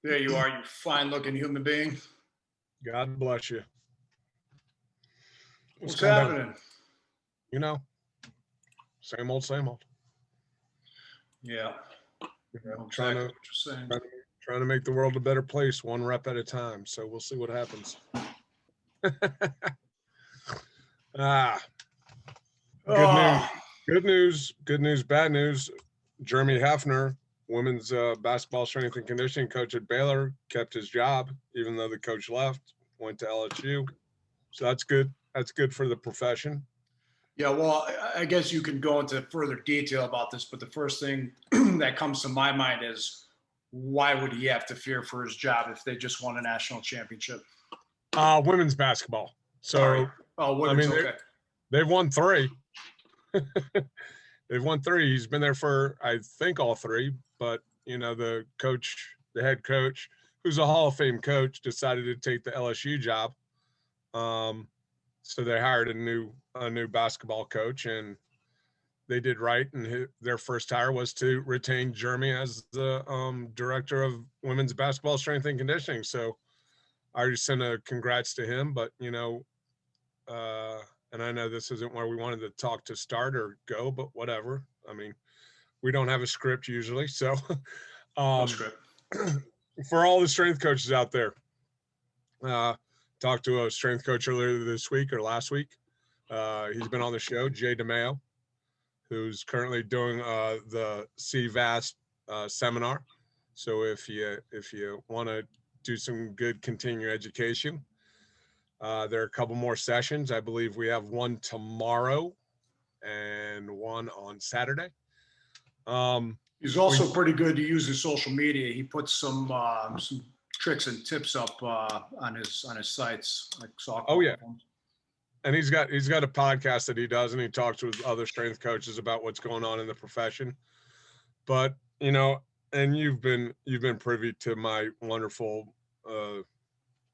There you are, you fine-looking human being. God bless you. What's happening? You know, same old, same old. Yeah. You know, Exactly what you're saying. trying to make the world a better place, one rep at a time. So we'll see what happens. Good news, bad news. Jeremy Hefner, women's basketball strength and conditioning coach at Baylor, kept his job, even though the coach left, went to LSU. So that's good. That's good for the profession. Yeah, well, I guess you can go into further detail about this, but the first thing that comes to my mind is, why would he have to fear for his job if they just won a national championship? Women's basketball. So, sorry. Oh, women's, okay. They've won 3. They've won 3. He's been there for, I think, all 3. But, you know, the head coach, who's a Hall of Fame coach, decided to take the LSU job. So they hired a new basketball coach, and they did right. And their first hire was to retain Jeremy as the director of women's basketball strength and conditioning. So I just sent a congrats to him. But, you know, and I know this isn't where we wanted to talk to start or go, but whatever. I mean, we don't have a script usually. So No script. For all the strength coaches out there, talked to a strength coach earlier this week or last week. He's been on the show, Jay DeMayo, who's currently doing the CVAS seminar. So if you want to do some good continuing education, there are a couple more sessions. I believe we have one tomorrow and one on Saturday. He's also pretty good to use his social media. He puts some tricks and tips up on his sites. I saw. Oh yeah, and he's got a podcast that he does, and he talks with other strength coaches about what's going on in the profession. But you know, and you've been privy to my wonderful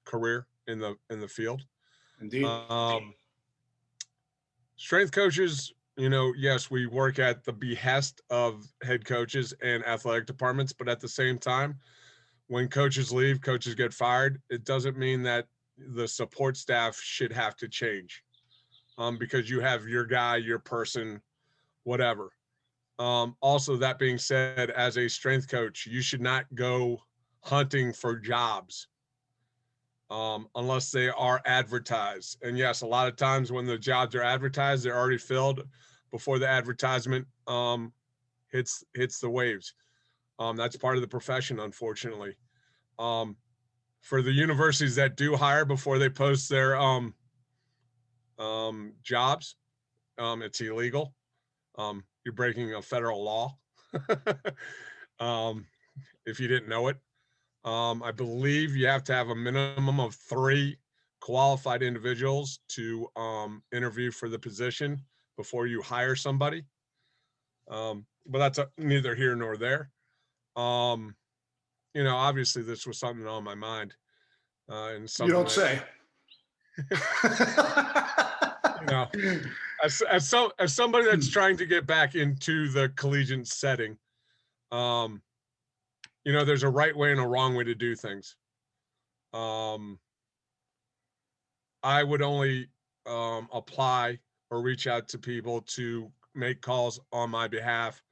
career in the field. Indeed. Strength coaches, you know, yes, we work at the behest of head coaches and athletic departments, but at the same time, when coaches leave, coaches get fired, it doesn't mean that the support staff should have to change, because you have your guy, your person, whatever. Also, that being said, as a strength coach, you should not go hunting for jobs unless they are advertised. And yes, a lot of times when the jobs are advertised, they're already filled before the advertisement hits the waves. That's part of the profession, unfortunately. For the universities that do hire before they post their jobs, it's illegal. You're breaking a federal law if you didn't know it. I believe you have to have a minimum of 3 qualified individuals to interview for the position before you hire somebody. But that's neither here nor there. You know, obviously this was something on my mind. And something you don't say. You know, as somebody that's trying to get back into the collegiate setting, you know, there's a right way and a wrong way to do things. I would only apply or reach out to people to make calls on my behalf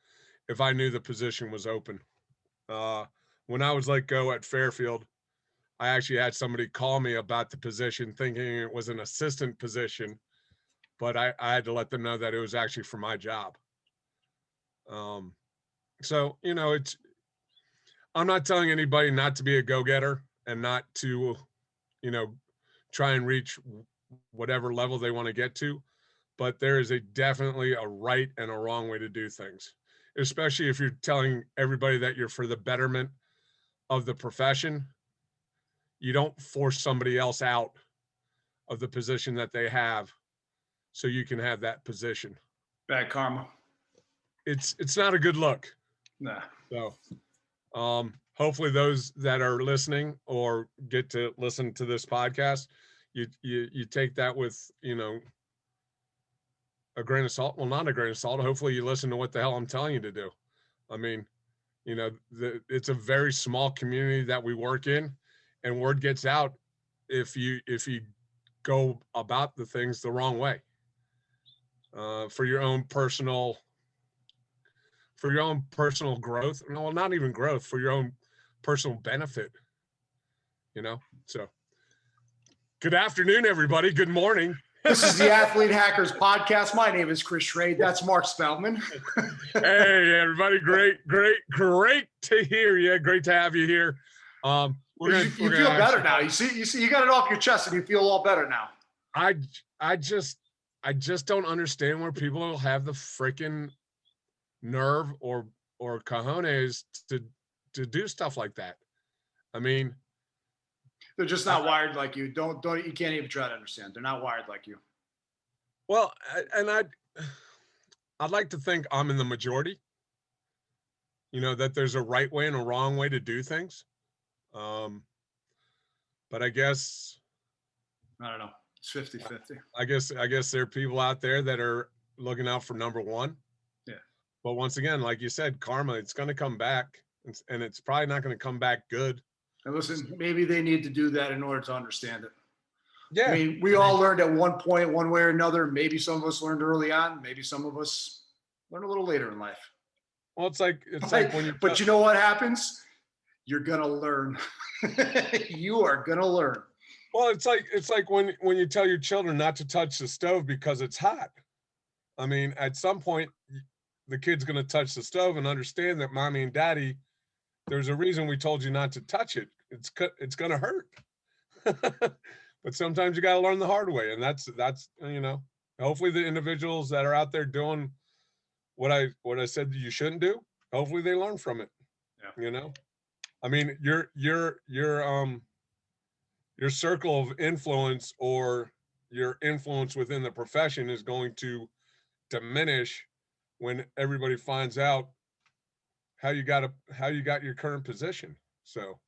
if I knew the position was open. When I was let go at Fairfield, I actually had somebody call me about the position thinking it was an assistant position, but I had to let them know that it was actually for my job. So, you know, I'm not telling anybody not to be a go-getter and not to, you know, try and reach whatever level they want to get to, but there is definitely a right and a wrong way to do things, especially if you're telling everybody that you're for the betterment of the profession. You don't force somebody else out of the position that they have so you can have that position. Bad karma. It's not a good look. Nah. So hopefully those that are listening or get to listen to this podcast, you take that with, you know, a grain of salt. Well, not a grain of salt. Hopefully you listen to what the hell I'm telling you to do. I mean, You know, it's a very small community that we work in, and word gets out if you go about the things the wrong way, for your own personal growth. No, well, not even growth, for your own personal benefit. You know, so good afternoon, everybody. Good morning. This is the Athlete Hackers Podcast. My name is Chris Schrade. That's Mark Spellman. Hey, everybody. Great to hear you. Great to have you here. You feel better now. You see, you got it off your chest and you feel a lot better now. I just don't understand where people have the freaking nerve or cojones to do stuff like that. I mean, they're just not wired like you. Don't you can't even try to understand. They're not wired like you. Well, I'd like to think I'm in the majority. You know, that there's a right way and a wrong way to do things. But I guess I don't know. It's 50-50. I guess there are people out there that are looking out for number one. Yeah. But once again, like you said, karma, it's going to come back, and it's probably not going to come back good. And listen, maybe they need to do that in order to understand it. Yeah. I mean, we all learned at one point, one way or another. Maybe some of us learned early on. Maybe some of us learn a little later in life. Well, it's like when you. But you know what happens? You're gonna learn. You are gonna learn. Well, it's like when you tell your children not to touch the stove because it's hot. I mean, at some point, the kid's gonna touch the stove and understand that mommy and daddy, there's a reason we told you not to touch it. It's gonna hurt. But sometimes you got to learn the hard way, and that's you know. Hopefully, the individuals that are out there doing what I said you shouldn't do, hopefully they learn from it. Yeah. You know, I mean, your circle of influence or your influence within the profession is going to diminish when everybody finds out how you got your current position. So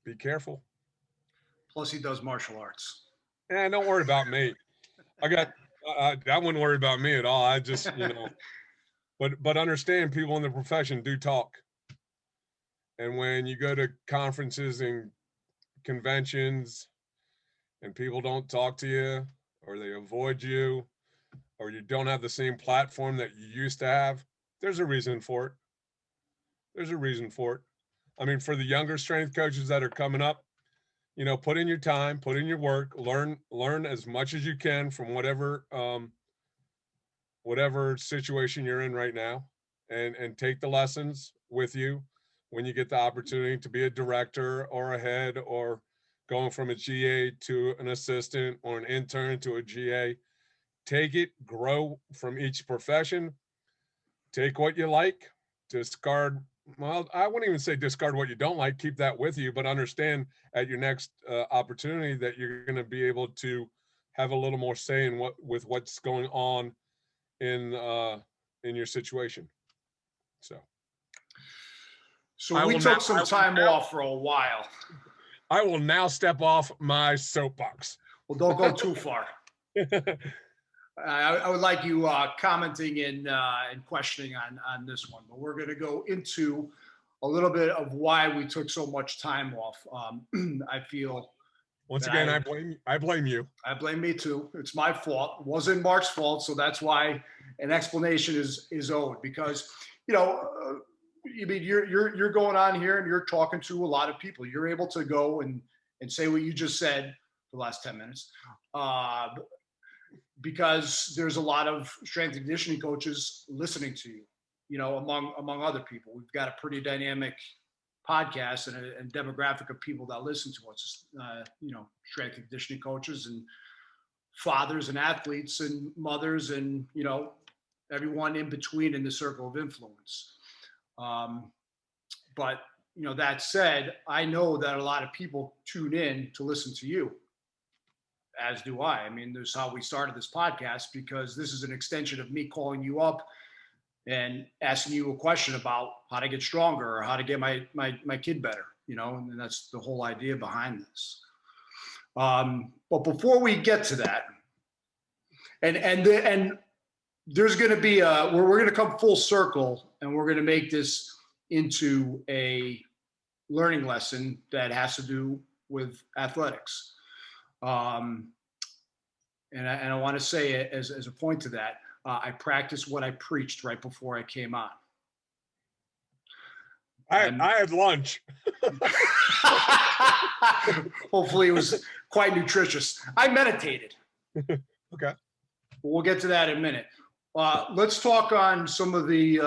be careful. Plus, he does martial arts. Yeah, don't worry about me. I got that wouldn't worry about me at all. I just, you know, but understand, people in the profession do talk. And when you go to conferences and conventions and people don't talk to you, or they avoid you, or you don't have the same platform that you used to have, there's a reason for it. There's a reason for it. I mean, for the younger strength coaches that are coming up, you know, put in your time, put in your work, learn as much as you can from whatever situation you're in right now, and take the lessons with you when you get the opportunity to be a director or a head, or going from a GA to an assistant or an intern to a GA. Take it, grow from each profession, take what you like, discard, well, I wouldn't even say discard what you don't like, keep that with you, but understand at your next opportunity that you're going to be able to have a little more say in what's going on in your situation. So we took some time off for a while. I will now step off my soapbox. Well, don't go too far. I would like you commenting and questioning on this one, but we're going to go into a little bit of why we took so much time off. I feel once again, I blame you. I blame me too. It's my fault. It wasn't Mark's fault, so that's why an explanation is owed. Because you know, I mean, you're going on here and you're talking to a lot of people. You're able to go and say what you just said for the last 10 minutes. Because there's a lot of strength and conditioning coaches listening to you, you know, among other people. We've got a pretty dynamic podcast and a demographic of people that listen to us, you know, strength and conditioning coaches and fathers and athletes and mothers and, you know, everyone in between in the circle of influence. But, you know, that said, I know that a lot of people tune in to listen to you. As do I. I mean, this is how we started this podcast, because this is an extension of me calling you up and asking you a question about how to get stronger or how to get my kid better, you know, and that's the whole idea behind this. But before we get to that, and there's going to be we're going to come full circle, and we're going to make this into a learning lesson that has to do with athletics. And I want to say it as a point to that, I practiced what I preached right before I came on. I had lunch. Hopefully it was quite nutritious. I meditated. Okay. We'll get to that in a minute. Let's talk on some of the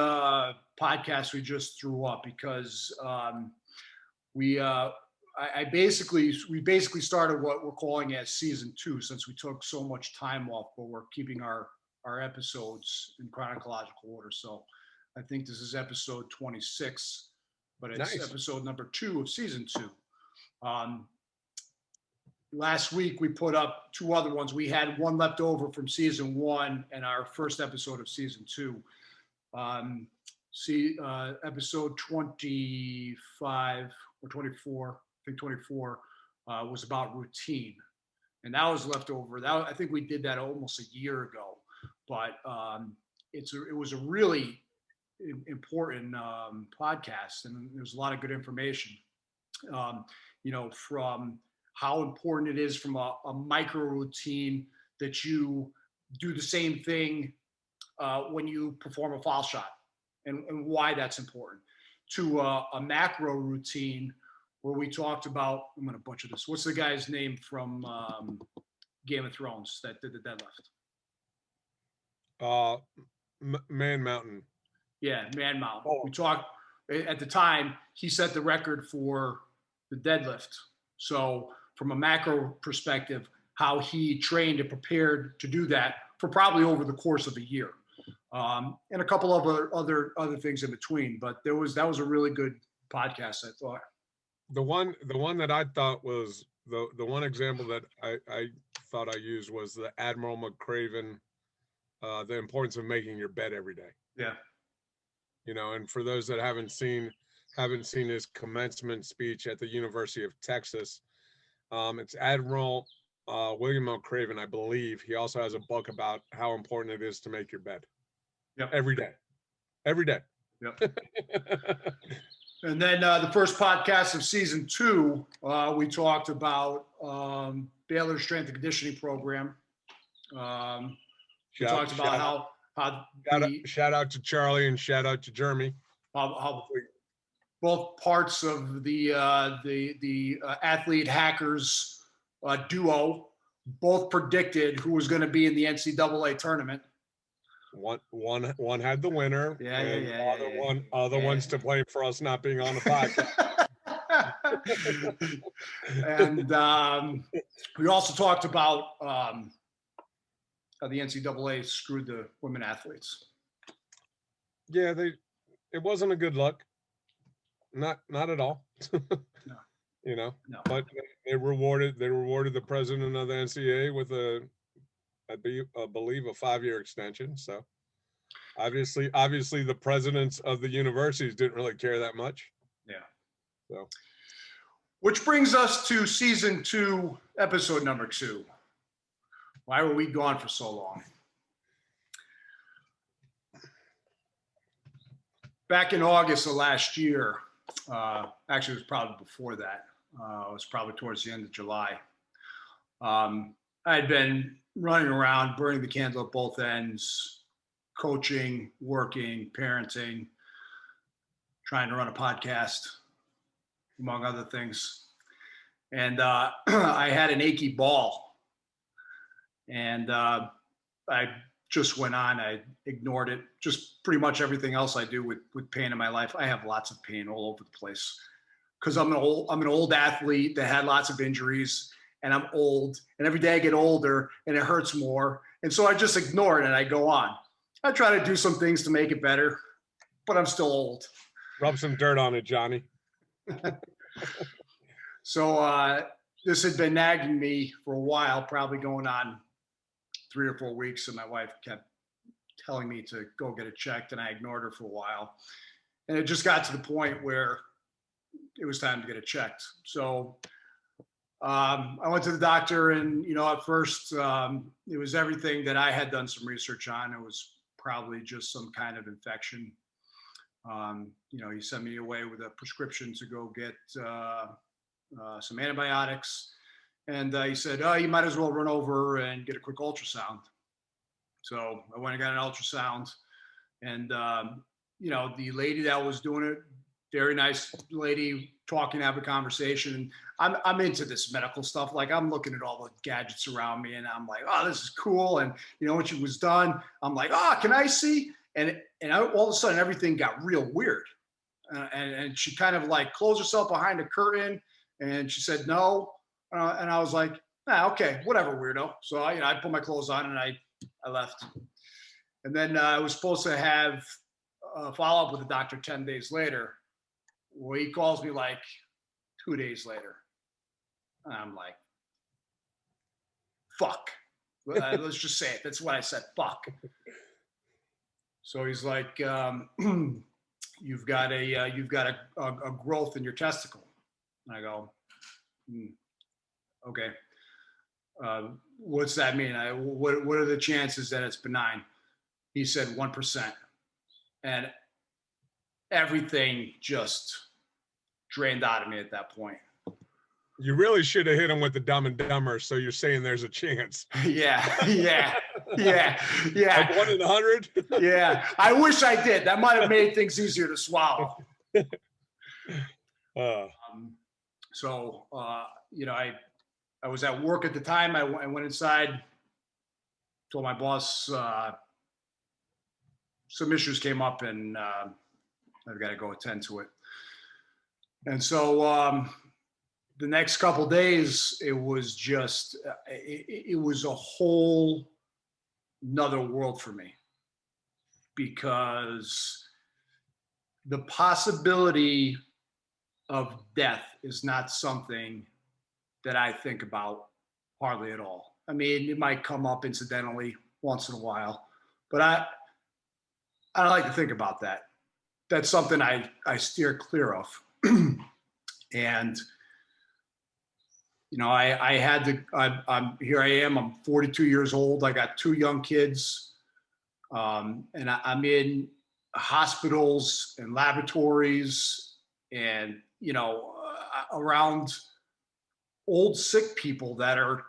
podcasts we just threw up, because we basically started what we're calling as season 2, since we took so much time off, but we're keeping our episodes in chronological order. So I think this is episode 26, but it's nice. Episode number 2 of season 2. Last week we put up 2 other ones. We had one left over from season 1 and our first episode of season 2. Episode 25 or 24, I think 24, was about routine, and that was left over. I think we did that almost a year ago, but it was a really important podcast, and there's a lot of good information. From how important it is from a micro routine that you do the same thing when you perform a foul shot, and why that's important, to a macro routine where we talked about, I'm going to butcher this, what's the guy's name from Game of Thrones that did the deadlift? Man Mountain. Yeah, Man Mountain. We talked, at the time, he set the record for the deadlift. So from a macro perspective, how he trained and prepared to do that for probably over the course of a year. And a couple of other things in between, but that was a really good podcast, I thought. The one that I thought was the one example that I thought I used was the Admiral McCraven, the importance of making your bed every day. Yeah. And for those that haven't seen his commencement speech at the University of Texas, it's Admiral William McCraven, I believe. He also has a book about how important it is to make your bed. Yep. Every day. Yep. And then the first podcast of season 2, we talked about Baylor's strength and conditioning program. We talked about shout out to Charlie and shout out to Jeremy. How both parts of the athlete hackers duo both predicted who was going to be in the NCAA tournament. One had the winner. Other one's to blame for us not being on the podcast. And we also talked about how the NCAA screwed the women athletes. Yeah, it wasn't a good look. Not at all. No. No. But they rewarded the president of the NCAA with I believe a 5-year extension. So obviously the presidents of the universities didn't really care that much. Yeah. So, which brings us to season 2, episode number 2. Why were we gone for so long? Back in August of last year, actually it was probably before that. It was probably towards the end of July. I had been running around, burning the candle at both ends, coaching, working, parenting, trying to run a podcast, among other things. And I had an achy ball. And I just went on. I ignored it. Just pretty much everything else I do with pain in my life. I have lots of pain all over the place because I'm an old athlete that had lots of injuries, and I'm old. And every day I get older, and it hurts more. And so I just ignore it and I go on. I try to do some things to make it better, but I'm still old. Rub some dirt on it, Johnny. So this had been nagging me for a while, probably going on 3 or 4 weeks, and my wife kept telling me to go get it checked, and I ignored her for a while. And it just got to the point where it was time to get it checked. So I went to the doctor, and at first it was everything that I had done some research on. It was probably just some kind of infection. He sent me away with a prescription to go get some antibiotics. And he said, oh, you might as well run over and get a quick ultrasound. So I went and got an ultrasound. And, the lady that was doing it, very nice lady, talking, having a conversation. I'm into this medical stuff. Like, I'm looking at all the gadgets around me and I'm like, oh, this is cool. And, when she was done, I'm like, oh, can I see? And all of a sudden, everything got real weird. And she kind of like closed herself behind a curtain and she said, no. And I was like, okay, whatever, weirdo. So I put my clothes on and I left. And then I was supposed to have a follow-up with the doctor 10 days later. Well, he calls me like 2 days later. And I'm like, fuck. Let's just say it. That's what I said. Fuck. So he's like, you've got a growth in your testicle. And I go, okay. What's that mean? What are the chances that it's benign? He said 1%. And everything just drained out of me at that point. You really should have hit him with the Dumb and Dumber. So you're saying there's a chance. Yeah. Like 1 in 100? Yeah. I wish I did. That might have made things easier to swallow. I was at work at the time. I went inside, told my boss some issues came up and I've got to go attend to it. And so the next couple of days, it was just, it was a whole nother world for me, because the possibility of death is not something that I think about hardly at all. I mean, it might come up incidentally once in a while, but I don't like to think about that. That's something I steer clear of. And, I had to, I'm here I am, I'm 42 years old. I got 2 young kids. And I'm in hospitals and laboratories and, around old sick people that are,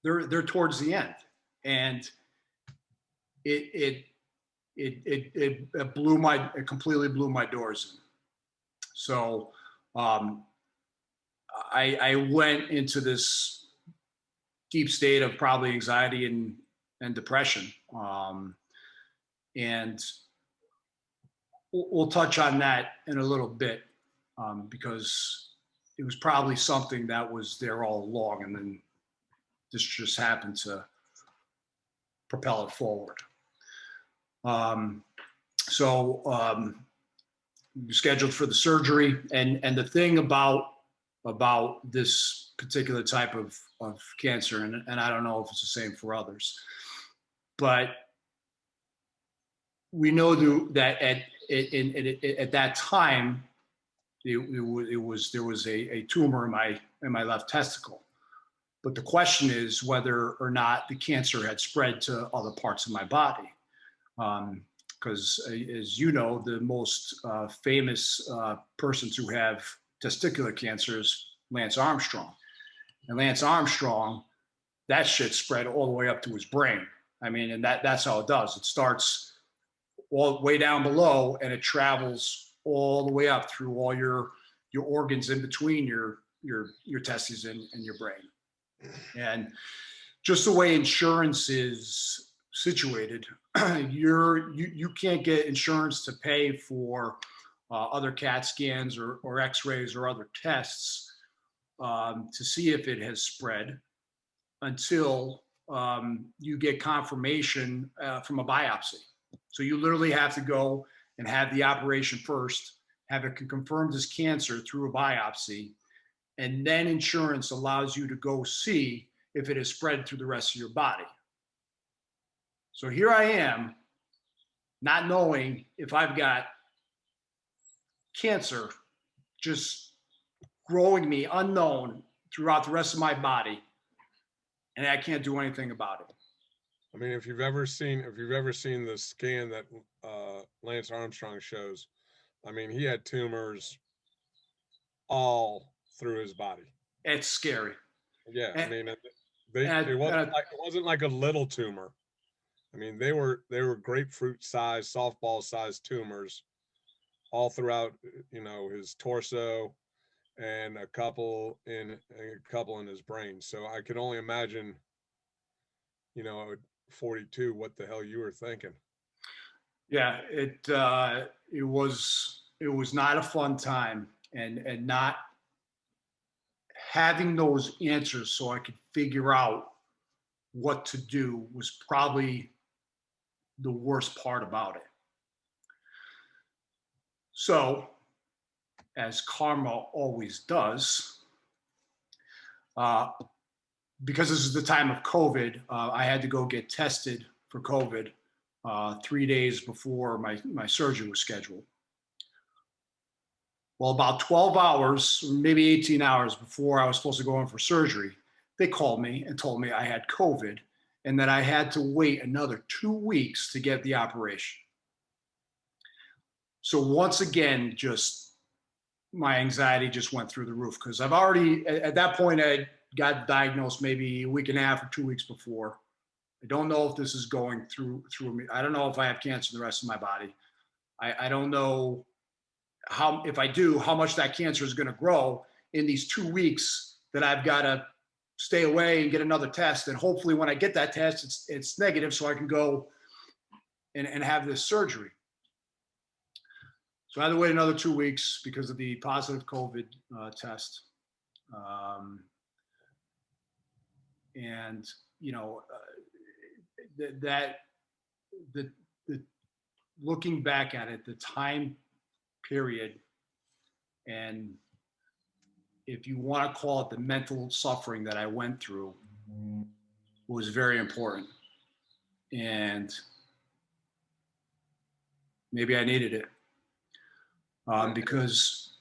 they're towards the end. And it completely blew my doors in. So I went into this deep state of probably anxiety and depression. And we'll touch on that in a little bit, because it was probably something that was there all along, and then this just happened to propel it forward. Scheduled for the surgery, and the thing about this particular type of cancer, and I don't know if it's the same for others, but we know that at that time there was a tumor in my left testicle. But the question is whether or not the cancer had spread to other parts of my body. Because as you know, the most famous person to have testicular cancer is Lance Armstrong. And Lance Armstrong, that shit spread all the way up to his brain. I mean, and that's how it does. It starts all the way down below and it travels all the way up through all your organs in between your testes and your brain. And just the way insurance is situated, you can't get insurance to pay for other CAT scans or X-rays or other tests to see if it has spread until you get confirmation from a biopsy. So you literally have to go and have the operation first, have it confirmed as cancer through a biopsy, and then insurance allows you to go see if it has spread through the rest of your body. So here I am, not knowing if I've got cancer just growing me unknown throughout the rest of my body, and I can't do anything about it. I mean, if you've ever seen the scan that Lance Armstrong shows, I mean, he had tumors all through his body. It's scary. Yeah, I And, mean, and it wasn't like a little tumor. I mean, they were grapefruit sized, softball sized tumors all throughout, his torso, and a couple in his brain. So I could only imagine, at 42, what the hell you were thinking. yeah, it was not a fun time, and not having those answers so I could figure out what to do was probably the worst part about it. So, as karma always does, uh, because this is the time of COVID, I had to go get tested for COVID 3 days before my surgery was scheduled. Well, about 12 hours, maybe 18 hours before I was supposed to go in for surgery, they called me and told me I had COVID and that I had to wait another 2 weeks to get the operation. So once again, just my anxiety just went through the roof because I've already, at that point, I got diagnosed maybe a week and a half or 2 weeks before. I don't know if this is going through me. I don't know if I have cancer in the rest of my body. I don't know how, if I do, how much that cancer is going to grow in these 2 weeks that I've got to stay away and get another test. And hopefully when I get that test, it's negative so I can go and have this surgery. So I had to wait another 2 weeks because of the positive COVID test. And, that the looking back at it, the time period, and if you want to call it the mental suffering that I went through, was very important. And maybe I needed it because,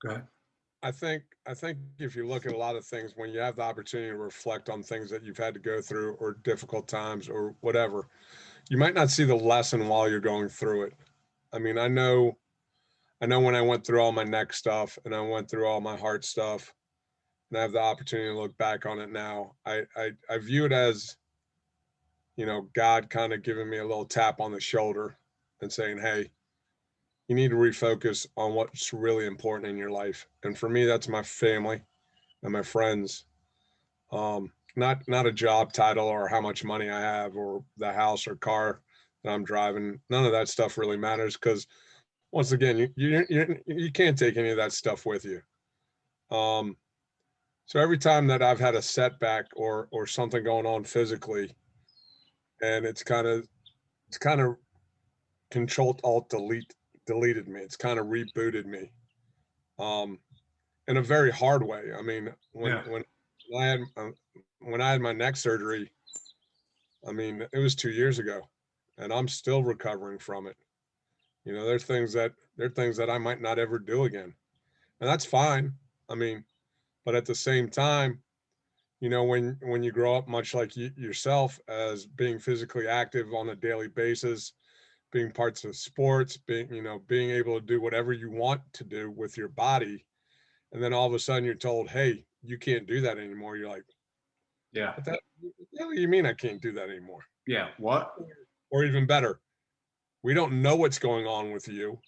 go ahead. I think if you look at a lot of things, when you have the opportunity to reflect on things that you've had to go through or difficult times or whatever, you might not see the lesson while you're going through it. I mean, I know when I went through all my neck stuff and I went through all my heart stuff, and I have the opportunity to look back on it now, I view it as, God kind of giving me a little tap on the shoulder and saying, hey, you need to refocus on what's really important in your life. And for me, that's my family and my friends. Not a job title or how much money I have or the house or car that I'm driving. None of that stuff really matters because once again, you can't take any of that stuff with you. So every time that I've had a setback or something going on physically, and it's kind of control alt deleted me. It's kind of rebooted me. In a very hard way. I mean, Yeah. when I had my neck surgery, I mean, it was 2 years ago, and I'm still recovering from it. There are things that I might not ever do again, and that's fine. I mean, but at the same time, when you grow up, much like yourself, as being physically active on a daily basis, being parts of sports, being able to do whatever you want to do with your body, and then all of a sudden you're told, hey, you can't do that anymore. You're like, Yeah. what the hell do you mean I can't do that anymore? Yeah. What? Or even better, we don't know what's going on with you.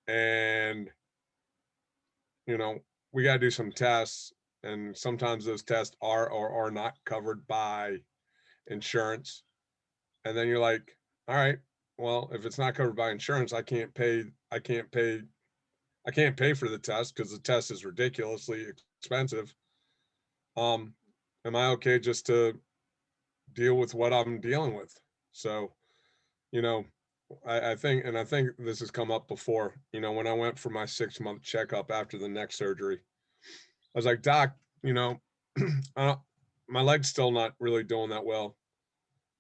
And, we got to do some tests. And sometimes those tests are or are not covered by insurance. And then you're like, all right, well, if it's not covered by insurance, I can't pay for the test because the test is ridiculously expensive. Am I okay just to deal with what I'm dealing with? So, I think this has come up before, when I went for my 6-month checkup after the neck surgery, I was like, doc, my leg's still not really doing that well.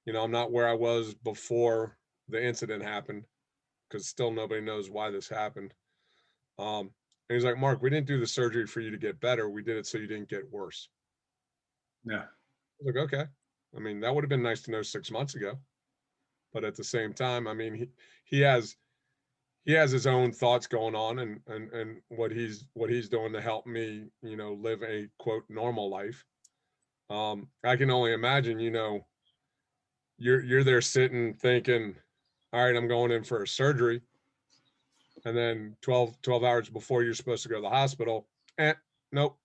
I'm not where I was before the incident happened because still nobody knows why this happened. And he's like, Mark, we didn't do the surgery for you to get better. We did it so you didn't get worse. Yeah. I was like, okay. I mean, that would have been nice to know 6 months ago. But at the same time, I mean, he has his own thoughts going on, and what he's doing to help me, live a quote normal life. I can only imagine, you're there sitting thinking, all right, I'm going in for a surgery. And then 12 hours before you're supposed to go to the hospital, nope,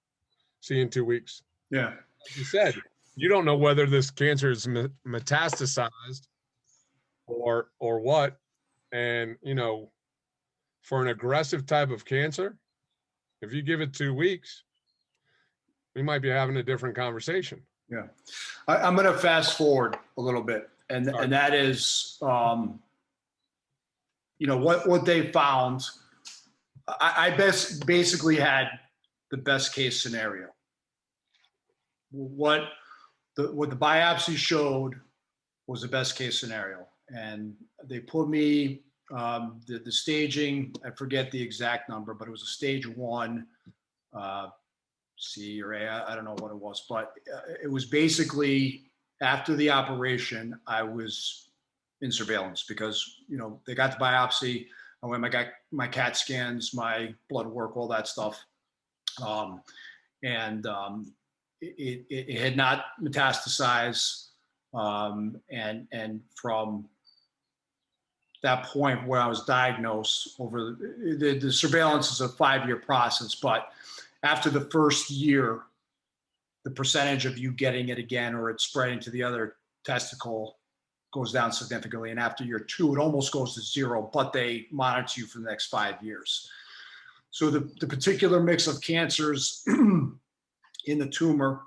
see you in 2 weeks. Yeah. Like you said, you don't know whether this cancer is metastasized or what. And, for an aggressive type of cancer, if you give it 2 weeks, we might be having a different conversation. Yeah. I'm going to fast forward a little bit. And that is, what they found. I basically had the best case scenario. What the biopsy showed was the best case scenario. And they put me, the staging, I forget the exact number, but it was a stage 1, C or A, I don't know what it was, but it was basically after the operation, I was in surveillance because, they got the biopsy. I went, I got my CAT scans, my blood work, all that stuff. It had not metastasized. And from that point where I was diagnosed, over the surveillance is a 5-year process, but after the first year, the percentage of you getting it again or it spreading to the other testicle goes down significantly. And after year 2, it almost goes to 0, but they monitor you for the next 5 years. So the particular mix of cancers in the tumor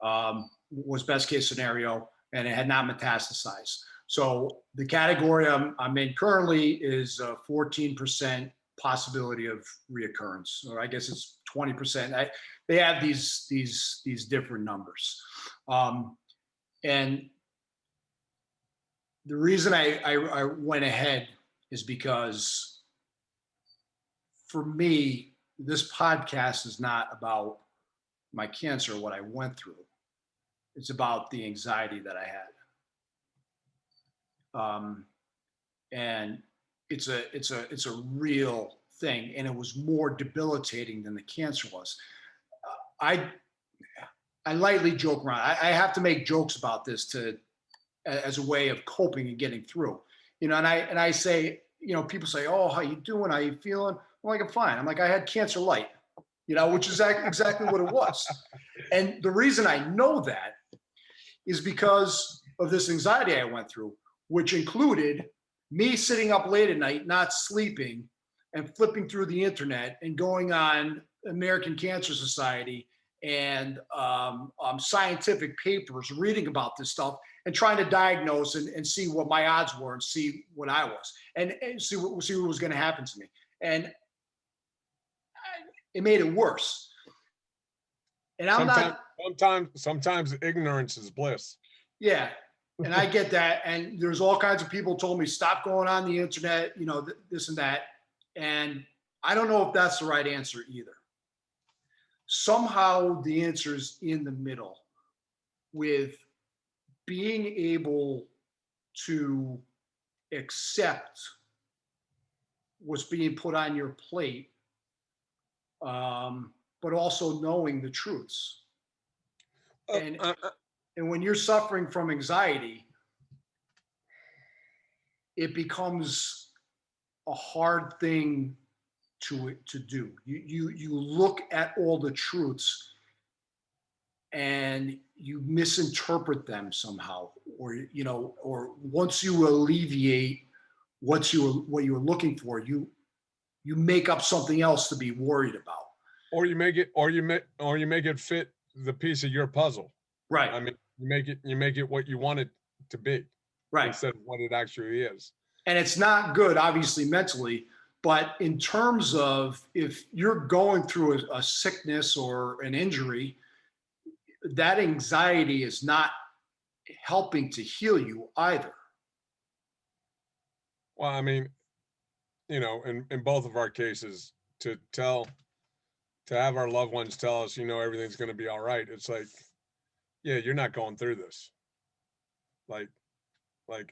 was best case scenario, and it had not metastasized. So the category I'm in currently is 14% possibility of reoccurrence, or I guess it's 20%. They have these different numbers, and the reason I went ahead is because for me, this podcast is not about my cancer, what I went through. It's about the anxiety that I had. And it's a real thing. And it was more debilitating than the cancer was. I lightly joke around. I have to make jokes about this as a way of coping and getting through, and I say, people say, oh, how you doing? How you feeling? I'm like, I'm fine. I'm like, I had cancer light, which is exactly what it was. And the reason I know that is because of this anxiety I went through, which included me sitting up late at night, not sleeping, and flipping through the internet and going on American Cancer Society and scientific papers, reading about this stuff and trying to diagnose and see what my odds were and see what I was and see what was going to happen to me. And it made it worse. And sometimes ignorance is bliss. Yeah. And I get that. And there's all kinds of people told me, stop going on the internet, this and that. And I don't know if that's the right answer either. Somehow the answer is in the middle, with being able to accept what's being put on your plate, but also knowing the truths. And when you're suffering from anxiety, it becomes a hard thing to do. You look at all the truths and you misinterpret them somehow, or once you alleviate what you're looking for, you make up something else to be worried about. Or you make it fit the piece of your puzzle. Right. I mean, you make it what you want it to be. Right. Instead of what it actually is. And it's not good, obviously, mentally, but in terms of if you're going through a sickness or an injury, that anxiety is not helping to heal you either. Well, I mean, in both of our cases, to have our loved ones tell us, everything's going to be all right. It's like, yeah, you're not going through this. Like,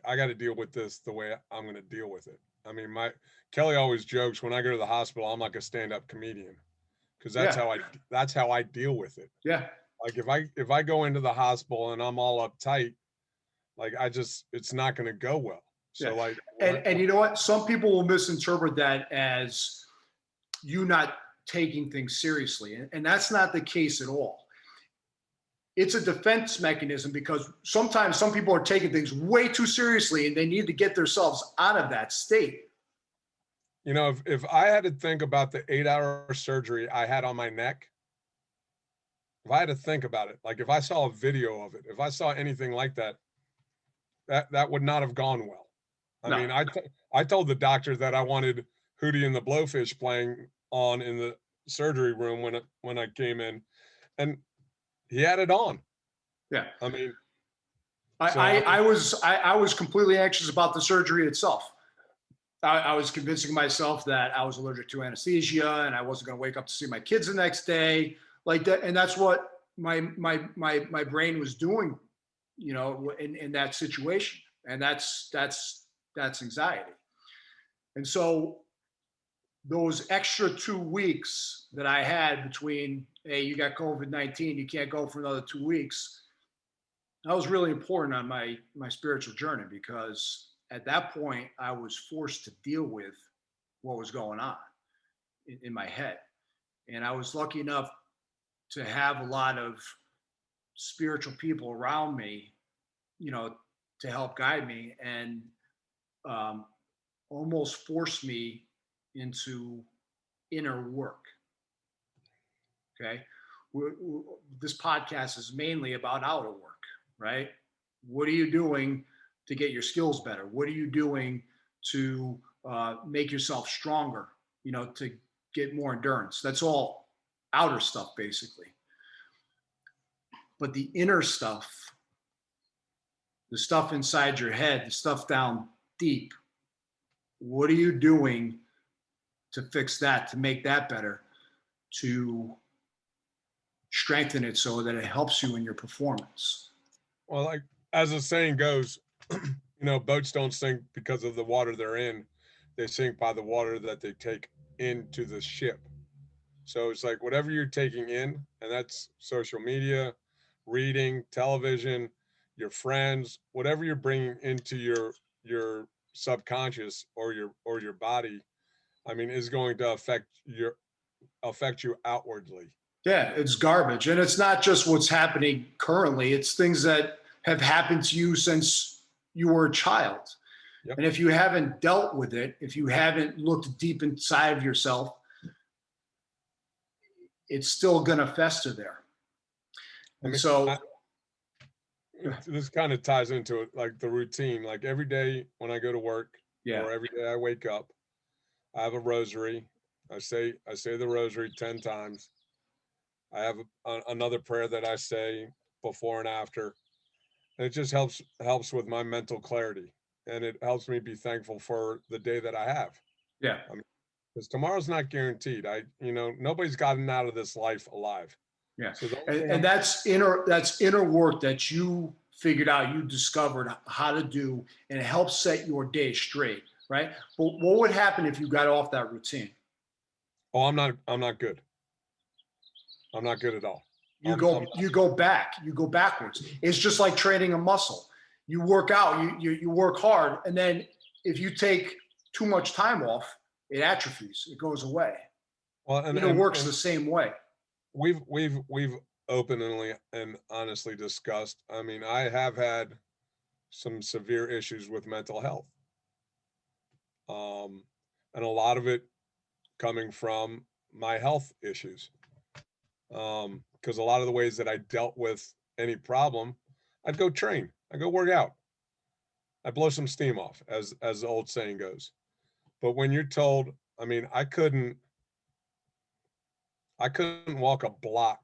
I got to deal with this the way I'm going to deal with it. I mean, Kelly always jokes when I go to the hospital, I'm like a stand-up comedian because Yeah. that's how I deal with it. Yeah. Like if I go into the hospital and I'm all uptight, like it's not going to go well. Yeah. So like, And you know what? Some people will misinterpret that as you not taking things seriously. And that's not the case at all. It's a defense mechanism because sometimes some people are taking things way too seriously and they need to get themselves out of that state. you know, if I had to think about the 8-hour surgery I had on my neck, if I had to think about it, like if I saw a video of it, if I saw anything like that, that would not have gone well. I No. mean, I told the doctor that I wanted Hootie and the Blowfish playing on in the surgery room when I came in, and he had it on. Yeah. I mean, I was completely anxious about the surgery itself. I was convincing myself that I was allergic to anesthesia and I wasn't going to wake up to see my kids the next day, like that. And that's what my brain was doing, you know, in that situation. And that's anxiety. And so those extra 2 weeks that I had between, hey, you got COVID-19, you can't go for another 2 weeks. That was really important on my spiritual journey because at that point I was forced to deal with what was going on in my head. And I was lucky enough to have a lot of spiritual people around me, you know, to help guide me and um, almost force me into inner work. Okay. This podcast is mainly about outer work, right? What are you doing to get your skills better? What are you doing to make yourself stronger, you know, to get more endurance? That's all outer stuff, basically. But the inner stuff, the stuff inside your head, the stuff down deep, what are you doing to fix that, to make that better, to strengthen it so that it helps you in your performance? well, like as the saying goes, you know, boats don't sink because of the water they're in; they sink by the water that they take into the ship. So it's like whatever you're taking in, and that's social media, reading, television, your friends, whatever you're bringing into your subconscious or your body, I mean, is going to affect you outwardly. Yeah, it's garbage. And it's not just what's happening currently, it's things that have happened to you since you were a child. Yep. And if you haven't dealt with it, if you haven't looked deep inside of yourself, it's still going to fester there. I And mean, so, this kind of ties into it, like the routine. Like every day when I go to work, yeah, or every day I wake up, I have a rosary. I say the rosary 10 times. I have another prayer that I say before and after. And it just helps with my mental clarity, and it helps me be thankful for the day that I have. yeah, I mean, because tomorrow's not guaranteed. Nobody's gotten out of this life alive. yeah. So the only And, thing and that's inner work that you figured out, you discovered how to do, and it helps set your day straight, right? But what would happen if you got off that routine? I'm not good. I'm not good at all. I'm You go backwards. It's just like training a muscle. You work out, you work hard, and then if you take too much time off, it atrophies, it goes away. well, It works the same way. we've openly and honestly discussed. I mean, I have had some severe issues with mental health, um, and a lot of it coming from my health issues. Because a lot of the ways that I dealt with any problem, I'd go train, I go work out, I blow some steam off, as the old saying goes. But when you're told, I mean, I couldn't walk a block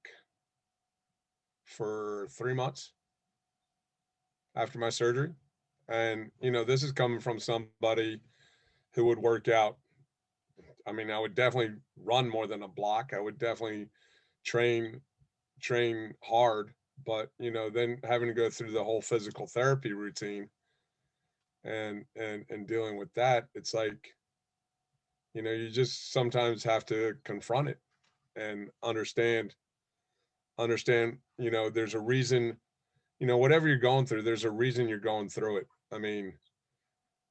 for 3 months after my surgery. And, you know, this is coming from somebody who would work out. I mean, I would definitely run more than a block. I would definitely train hard. But, then having to go through the whole physical therapy routine and dealing with that, it's like, you just sometimes have to confront it and understand, there's a reason, whatever you're going through, there's a reason you're going through it. I mean,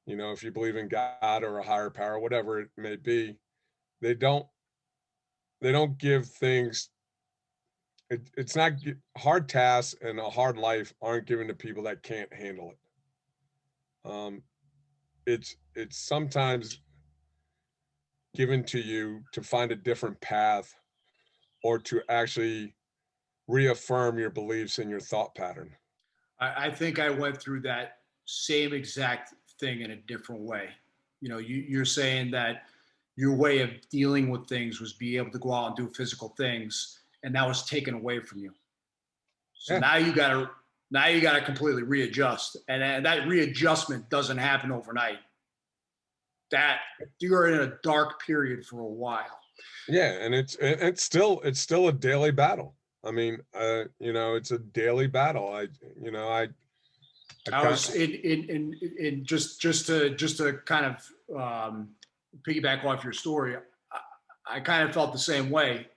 if you believe in God or a higher power, whatever it may be, they don't give things. It's not hard tasks and a hard life aren't given to people that can't handle it. It's sometimes given to you to find a different path or to actually reaffirm your beliefs and your thought pattern. I think I went through that same exact thing in a different way. You're saying that your way of dealing with things was be able to go out and do physical things, and that was taken away from you. So Yeah. now you gotta completely readjust, and that readjustment doesn't happen overnight. That you're in a dark period for a while. Yeah, and it's still a daily battle. I mean, it's a daily battle. I I kind was in just to kind of piggyback off your story. I kind of felt the same way,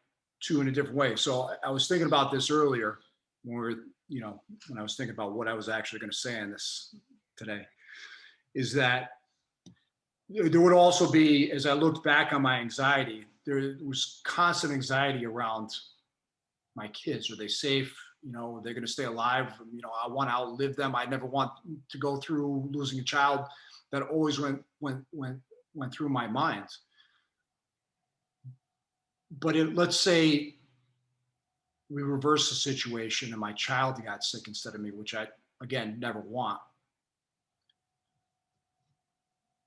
too, in a different way. So I was thinking about this earlier when when I was thinking about what I was actually going to say on this today, is that there would also be, as I looked back on my anxiety, there was constant anxiety around my kids. Are they safe? Are they going to stay alive? I want to outlive them. I never want to go through losing a child. That always went through my mind. But let's say we reverse the situation and my child got sick instead of me, which I, again, never want.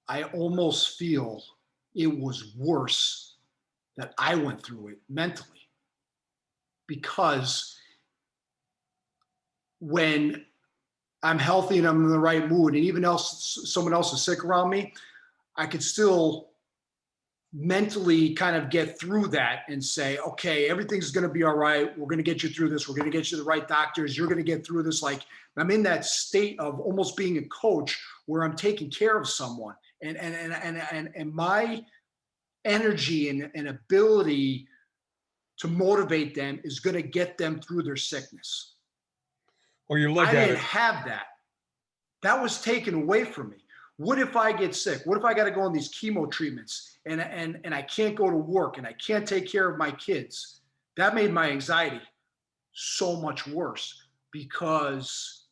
I almost feel it was worse that I went through it mentally, because when I'm healthy and I'm in the right mood, and even someone else is sick around me, I could still mentally kind of get through that and say, okay, everything's going to be all right. We're going to get you through this. We're going to get you the right doctors. You're going to get through this. Like, I'm in that state of almost being a coach where I'm taking care of someone, and my energy and ability to motivate them is going to get them through their sickness. Well, you look I at didn't it. have that. That was taken away from me. What if I get sick? What if I got to go on these chemo treatments and I can't go to work and I can't take care of my kids? That made my anxiety so much worse, because,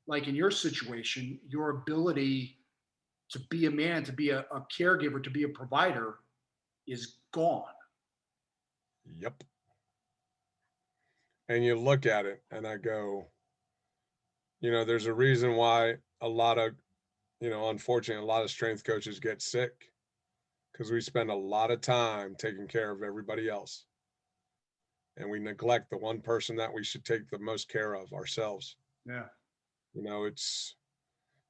like in your situation, your ability to be a man, to be a caregiver, to be a provider is gone. Yep. And you look at it and I go, there's a reason why a lot of, unfortunately, a lot of strength coaches get sick, because we spend a lot of time taking care of everybody else. And we neglect the one person that we should take the most care of, ourselves. Yeah.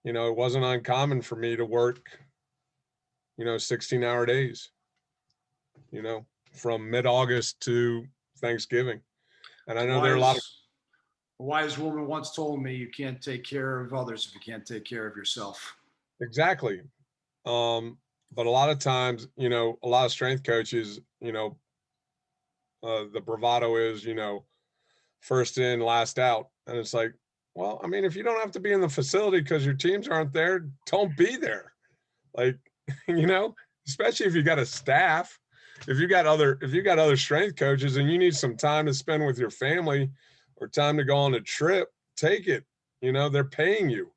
It wasn't uncommon for me to work, 16-hour days, from mid-August to Thanksgiving. And I know there are a lot of. A wise woman once told me, you can't take care of others if you can't take care of yourself. Exactly. But a lot of times, a lot of strength coaches, the bravado is, first in, last out. And it's like, well, I mean, if you don't have to be in the facility because your teams aren't there, don't be there. Like, especially if you got a staff, if you got other strength coaches and you need some time to spend with your family or time to go on a trip, take it. They're paying you.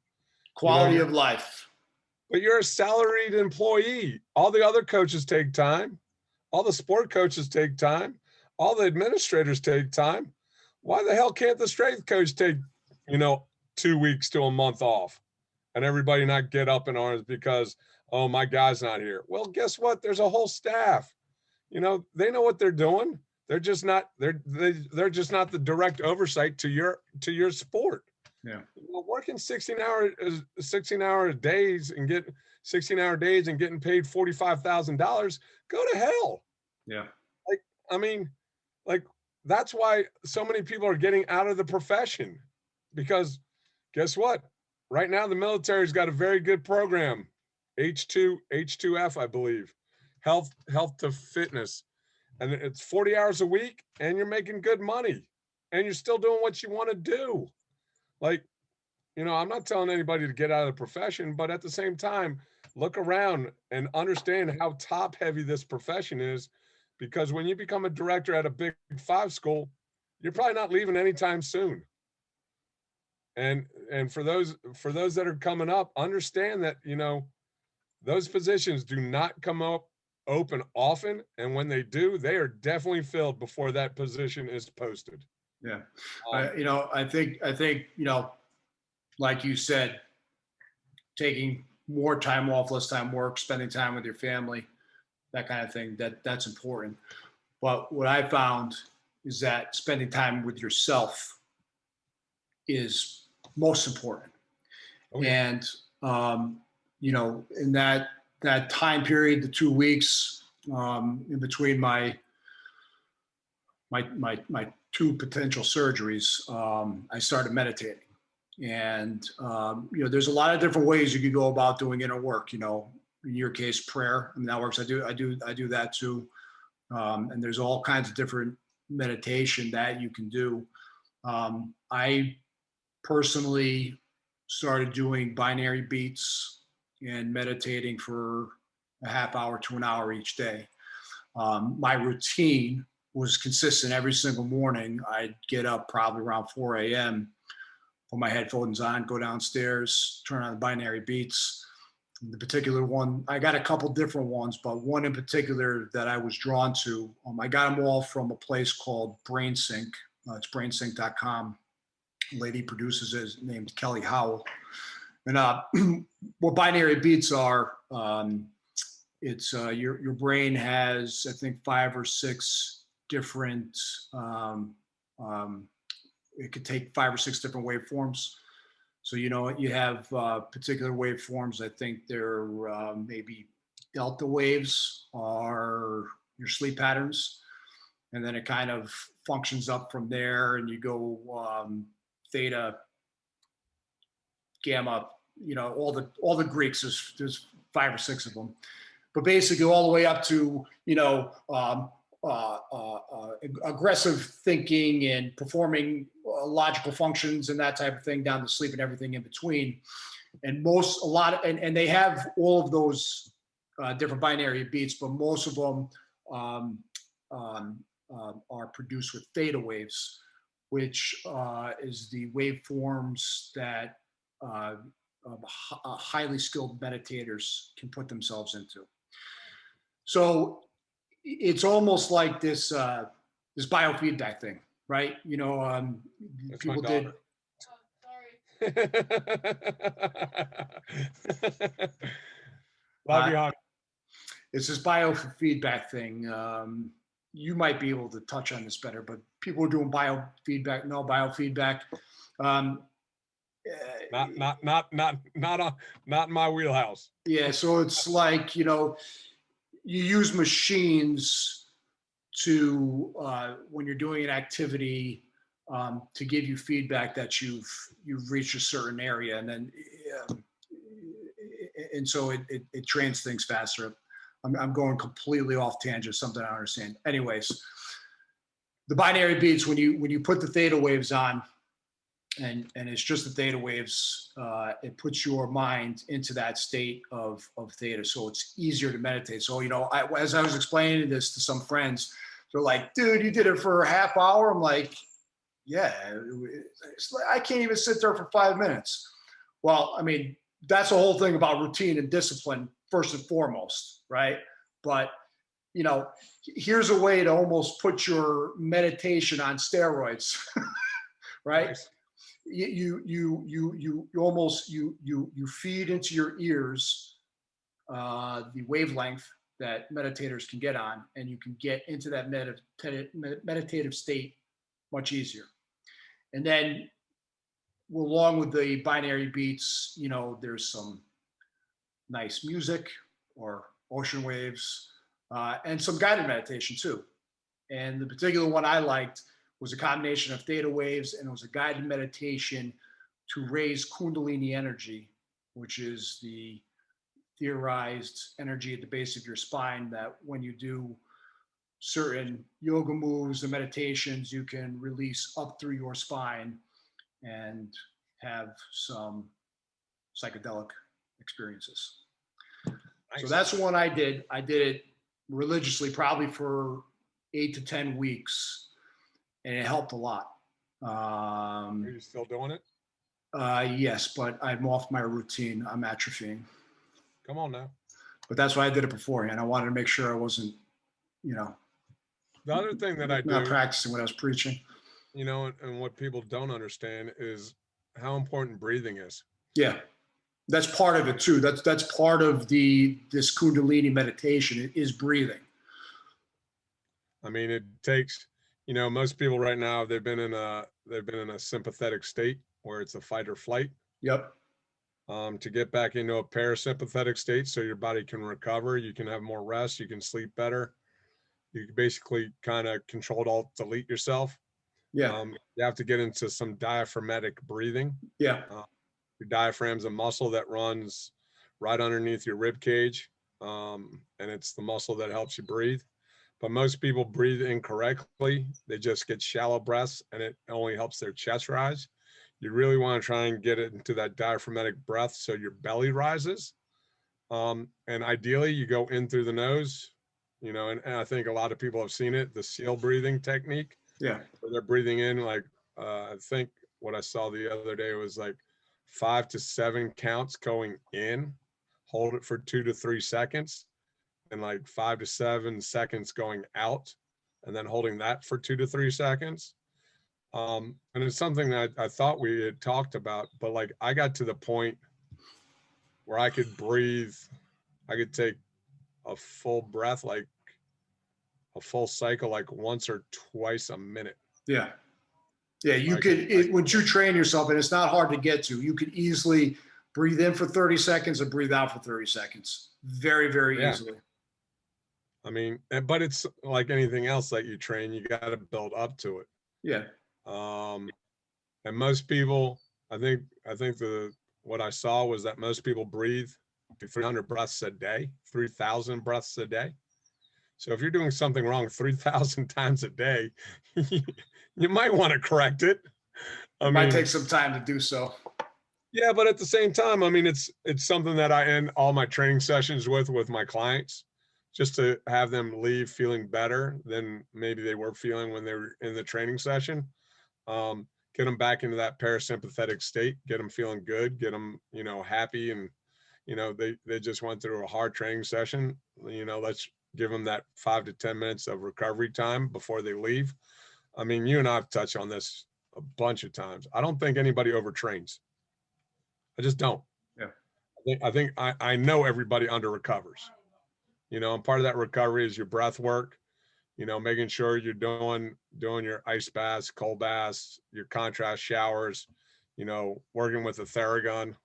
Quality of life. But you're a salaried employee. All the other coaches take time. All the sport coaches take time. All the administrators take time. Why the hell can't the strength coach take, 2 weeks to a month off and everybody not get up in arms because, oh, my guy's not here? Well, guess what? There's a whole staff. They know what they're doing. They're just not just not the direct oversight to your sport. Yeah. Working 16-hour days and get 16-hour days and getting paid $45,000, go to hell. Yeah. I mean, that's why so many people are getting out of the profession, because guess what? Right now, the military's got a very good program, H2F, I believe, health to fitness, and it's 40 hours a week, and you're making good money, and you're still doing what you want to do. Like, I'm not telling anybody to get out of the profession, but at the same time, look around and understand how top heavy this profession is, because when you become a director at a Big 5 school, you're probably not leaving anytime soon. And for those that are coming up, understand that, those positions do not come up open often, and when they do, they are definitely filled before that position is posted. Yeah. I think, like you said, taking more time off, less time work, spending time with your family, that kind of thing, that's important. But what I found is that spending time with yourself is most important. Oh, yeah. And in that time period, the 2 weeks in between my two potential surgeries, I started meditating. And there's a lot of different ways you could go about doing inner work. In your case, prayer, and that works. I do that too. And there's all kinds of different meditation that you can do. I personally started doing binary beats and meditating for a half hour to an hour each day. My routine was consistent every single morning. I'd get up probably around 4 a.m., put my headphones on, go downstairs, turn on the binary beats. The particular one, I got a couple different ones, but one in particular that I was drawn to, I got them all from a place called BrainSync. It's brainsync.com. A lady produces it named Kelly Howell. And what binary beats are, it's your brain has, I think, 5 or 6 different, it could take 5 or 6 different waveforms. So, you have particular waveforms. I think they're maybe delta waves are your sleep patterns. And then it kind of functions up from there, and you go theta, gamma, all the Greeks, there's 5 or 6 of them. But basically all the way up to, aggressive thinking and performing logical functions and that type of thing, down to sleep and everything in between. And and they have all of those different binary beats, but most of them are produced with theta waves, which is the waveforms that highly skilled meditators can put themselves into. So it's almost like this biofeedback thing, right? People did. Oh, love you, honey. It's this biofeedback thing. You might be able to touch on this better, but people are doing biofeedback, no biofeedback. Not in my wheelhouse. Yeah, so it's like, you use machines to when you're doing an activity to give you feedback that you've reached a certain area, and then and so it trains things faster. I'm going completely off tangent, something I don't understand. Anyways, the binary beats, when you put the theta waves on, and it's just the theta waves, it puts your mind into that state of theta, so it's easier to meditate. So as I was explaining this to some friends, they're like, "Dude, you did it for a half hour." I'm like, "Yeah, I can't even sit there for 5 minutes." Well, I mean, that's the whole thing about routine and discipline, first and foremost, right? But here's a way to almost put your meditation on steroids, right? Nice. You almost feed into your ears the wavelength that meditators can get on, and you can get into that meditative state much easier. And then along with the binary beats, there's some nice music or ocean waves, and some guided meditation too. And the particular one I liked was a combination of theta waves, and it was a guided meditation to raise Kundalini energy, which is the theorized energy at the base of your spine that when you do certain yoga moves and meditations, you can release up through your spine and have some psychedelic experiences. Nice. So that's the one I did. I did it religiously, probably for 8 to 10 weeks, and it helped a lot. Are you still doing it? Yes, but I'm off my routine. I'm atrophying. Come on now. But that's why I did it beforehand. I wanted to make sure I wasn't, the other thing that I do, not practicing what I was preaching. And what people don't understand is how important breathing is. Yeah, that's part of it too. That's part of this Kundalini meditation. It is breathing. I mean, it takes, most people right now, they've been in a sympathetic state where it's a fight or flight. Yep. To get back into a parasympathetic state so your body can recover, you can have more rest, you can sleep better. You can basically kind of control alt delete yourself. Yeah. You have to get into some diaphragmatic breathing. Yeah. Your diaphragm's a muscle that runs right underneath your rib cage. And it's the muscle that helps you breathe. But most people breathe incorrectly. They just get shallow breaths and it only helps their chest rise. You really want to try and get it into that diaphragmatic breath so your belly rises. And ideally you go in through the nose, and I think a lot of people have seen it, the seal breathing technique. Yeah. Where they're breathing in like, I think what I saw the other day was like 5 to 7 counts going in, hold it for 2 to 3 seconds, and like 5 to 7 seconds going out, and then holding that for 2 to 3 seconds. And it's something that I thought we had talked about, but like I got to the point where I could breathe, I could take a full breath, like a full cycle, like once or twice a minute. Yeah. Yeah. You could, once you train yourself, and it's not hard to get to, you could easily breathe in for 30 seconds and breathe out for 30 seconds. Very, very easily. I mean, but it's like anything else that you train, you got to build up to it. Yeah. And most people, I think what I saw was that most people breathe 300 breaths a day, 3,000 breaths a day. So if you're doing something wrong 3,000 times a day, you might want to correct it. It might take some time to do so. Yeah, but at the same time, I mean, it's something that I end all my training sessions with my clients, just to have them leave feeling better than maybe they were feeling when they were in the training session. Get them back into that parasympathetic state, get them feeling good, get them, happy. And, they just went through a hard training session. Let's give them that 5 to 10 minutes of recovery time before they leave. I mean, you and I have touched on this a bunch of times. I don't think anybody overtrains. I just don't. Yeah. I think I know everybody under recovers, and part of that recovery is your breath work, making sure you're doing your ice baths, cold baths, your contrast showers, working with a Theragun,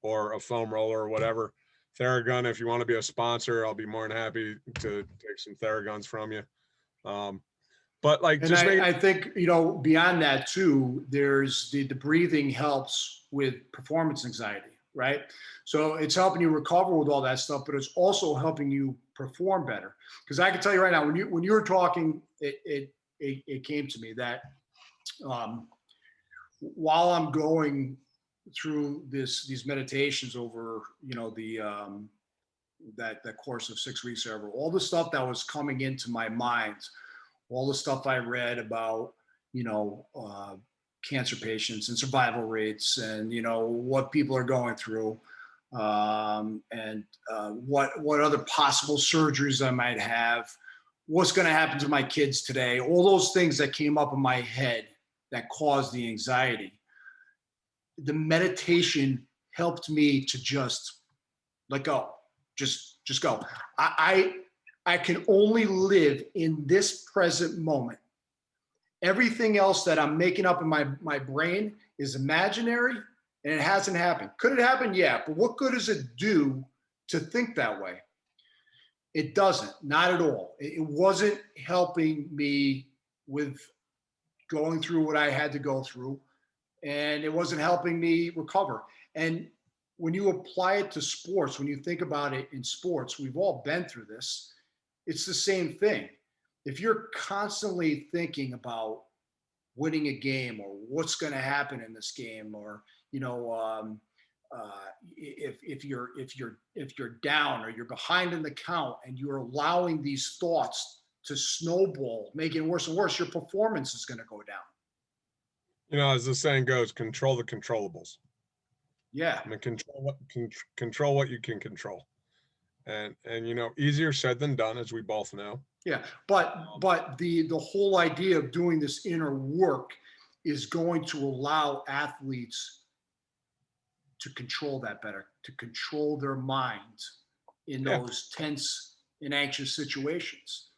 or a foam roller or whatever. Theragun, if you want to be a sponsor, I'll be more than happy to take some Theraguns from you. But like, and I think, beyond that too, there's the breathing helps with performance anxiety, right? So it's helping you recover with all that stuff, but it's also helping you perform better. Because I can tell you right now, when you were talking, it came to me that while I'm going through these meditations over, that course of 6 weeks or ever, all the stuff that was coming into my mind, all the stuff I read about, cancer patients and survival rates and, what people are going through, and what other possible surgeries I might have, what's going to happen to my kids today, all those things that came up in my head that caused the anxiety. The meditation helped me to just let go, just go. I can only live in this present moment. Everything else that I'm making up in my brain is imaginary and it hasn't happened. Could it happen? Yeah. But what good does it do to think that way? It doesn't, not at all. It wasn't helping me with going through what I had to go through, and it wasn't helping me recover. And when you apply it to sports, when you think about it in sports, we've all been through this. It's the same thing. If you're constantly thinking about winning a game or what's going to happen in this game, or if you're down or you're behind in the count, and you're allowing these thoughts to snowball, making it worse and worse, your performance is going to go down. You know, as the saying goes, control the controllables. Yeah. I mean, control what you can control, and you know, easier said than done, as we both know. Yeah, but the whole idea of doing this inner work is going to allow athletes to control that better, to control their minds in Yeah. those tense and anxious situations.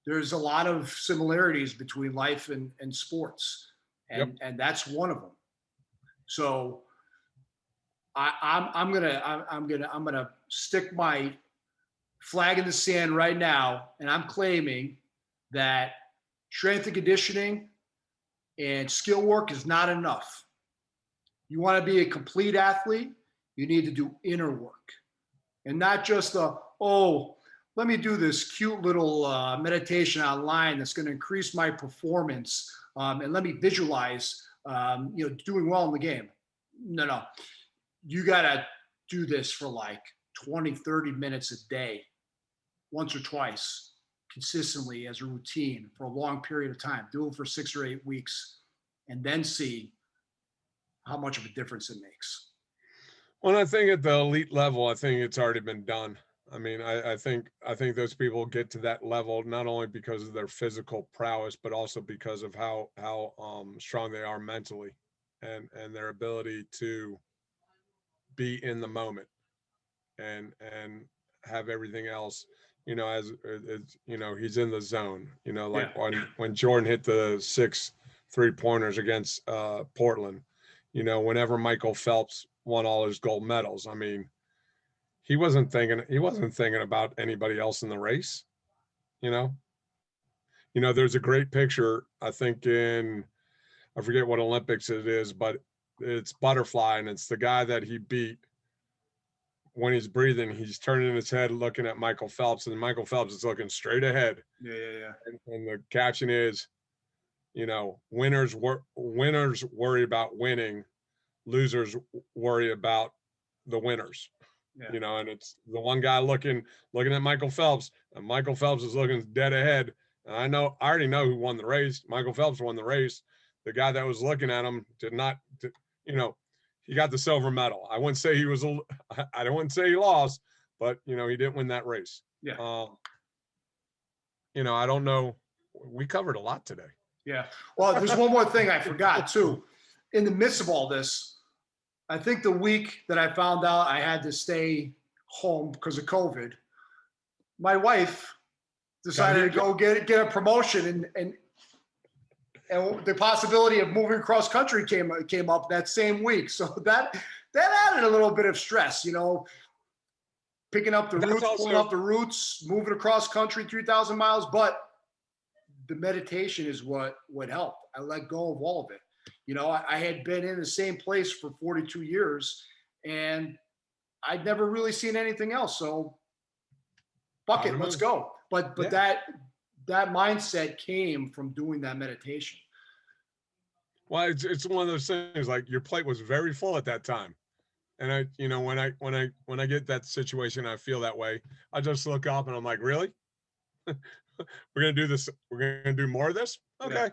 There's a lot of similarities between life and sports, and Yep. and that's one of them. So I'm gonna stick my flag in the sand right now, and I'm claiming that strength and conditioning and skill work is not enough. You want to be a complete athlete, you need to do inner work, and not just let me do this cute little meditation online that's going to increase my performance, and let me visualize doing well in the game. No, you got to do this for like 20, 30 minutes a day, once or twice, consistently as a routine for a long period of time. Do it for 6 or 8 weeks, and then see how much of a difference it makes. Well, I think at the elite level, I think it's already been done. I mean, I think those people get to that level not only because of their physical prowess, but also because of how strong they are mentally, and their ability to be in the moment, and have everything else, you know, as you know, he's in the zone. You know, like when Jordan hit the 6 3-pointers against Portland. You know, whenever Michael Phelps won all his gold medals, I mean, he wasn't thinking about anybody else in the race. You know, there's a great picture, I think, I forget what Olympics it is, but it's butterfly, and it's the guy that he beat. When he's breathing, he's turning his head, looking at Michael Phelps, and Michael Phelps is looking straight ahead. Yeah. And the caption is, you know, winners worry about winning, losers worry about the winners. Yeah. You know, and it's the one guy looking at Michael Phelps, and Michael Phelps is looking dead ahead. And I already know who won the race. Michael Phelps won the race. The guy that was looking at him did not, you know, he got the silver medal. I wouldn't say I don't want to say he lost, but you know, he didn't win that race. Yeah. You know, I don't know. We covered a lot today. Yeah. Well, there's one more thing I forgot too. In the midst of all this, I think the week that I found out I had to stay home because of COVID, my wife decided to go get a promotion, and the possibility of moving cross country came up that same week. So that added a little bit of stress, you know, picking up the roots, pulling up the roots, moving across country 3,000 miles. But the meditation is what helped. I let go of all of it. You know, I had been in the same place for 42 years, and I'd never really seen anything else. So fuck it, let's go. But that mindset came from doing that meditation. Well, it's one of those things, like your plate was very full at that time. And I, you know, when I get that situation, I feel that way. I just look up and I'm like, really? We're going to do this. We're going to do more of this. Okay. Yeah.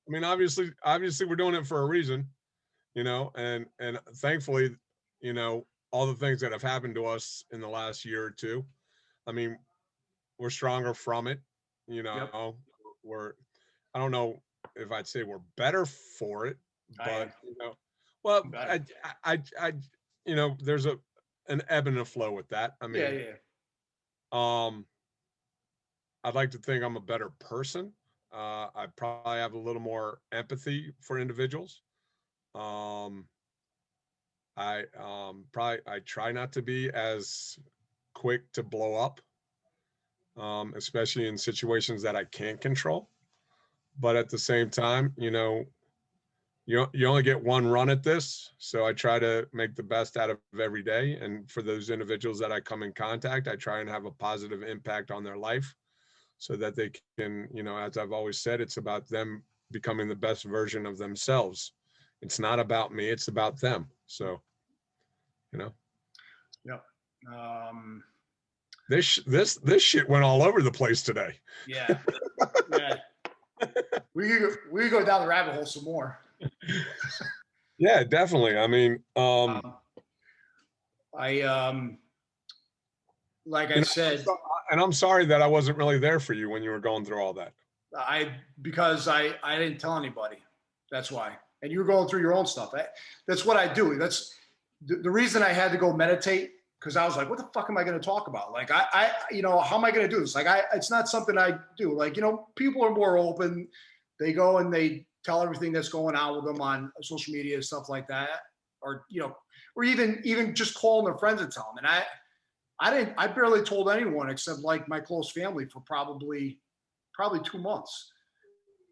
I mean, obviously we're doing it for a reason, you know, and thankfully, you know, all the things that have happened to us in the last year or two, I mean, we're stronger from it, you know. Yep. I don't know if I'd say we're better for it, but you know, well, I you know, there's an ebb and a flow with that. I mean, I'd like to think I'm a better person. I probably have a little more empathy for individuals. I try not to be as quick to blow up, especially in situations that I can't control. but at the same time, you only get one run at this. So I try to make the best out of every day. And for those individuals that I come in contact, I try and have a positive impact on their life so that they can, as I've always said, it's about them becoming the best version of themselves. It's not about me, it's about them. So, Yep. This shit went all over the place today. Yeah. Yeah. We could go down the rabbit hole some more. Yeah, definitely. I mean, like I said, and I'm sorry that I wasn't really there for you when you were going through all that. Because I didn't tell anybody. That's why. And you were going through your own stuff. That's what I do. That's the reason I had to go meditate, because I was like, what the fuck am I going to talk about? Like, how am I going to do this? Like, it's not something I do. Like, people are more open. They go and they tell everything that's going on with them on social media and stuff like that. Or, or even just calling their friends and telling them. And I barely told anyone except like my close family for probably 2 months.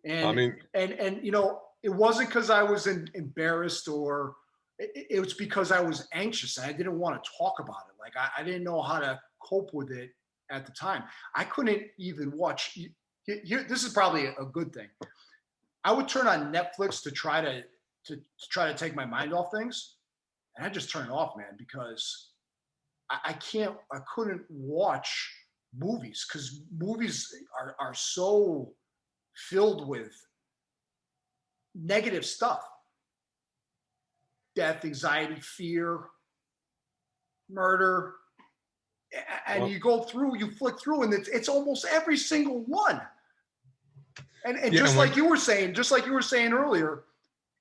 And, I mean, and it wasn't because I was embarrassed, or it was because I was anxious and I didn't want to talk about it. Like I didn't know how to cope with it at the time. I couldn't even watch. This is probably a good thing. I would turn on Netflix to try to take my mind off things, and I just turn it off, man, because I couldn't watch movies, because movies are so filled with negative stuff. Death, anxiety, fear, murder. And you go through, you flick through, and it's almost every single one. And just like you were saying earlier,